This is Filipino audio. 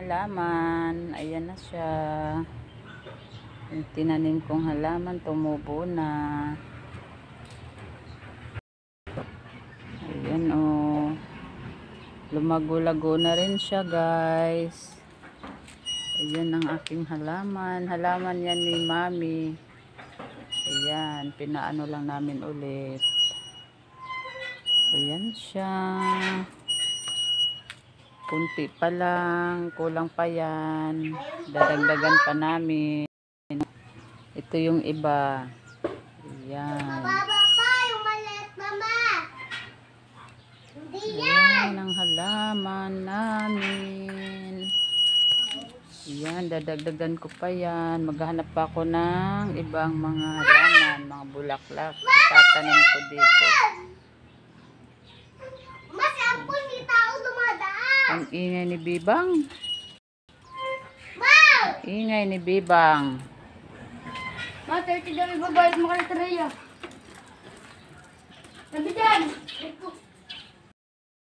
halaman. Ayan na siya. Yung tinanim kong halaman, tumubo na. Ayan o. Lumago-lago na rin siya, guys. Ayan ang aking halaman. Halaman yan ni Mami. Ayan, pinaano lang namin ulit. Ayan siya. Kunti pa lang, kulang pa yan. Dadagdagan pa namin. Ito yung iba. Ayan. Ayan ang halaman namin. Ayan, dadagdagan ko pa yan. Maghahanap pa ako ng ibang mga halaman, mga bulaklak. Itatanim ko dito. Ang ingay ni Bibang. Ingay ni Bibang. Ma, 30 daw ibabayad mo kay Tereya.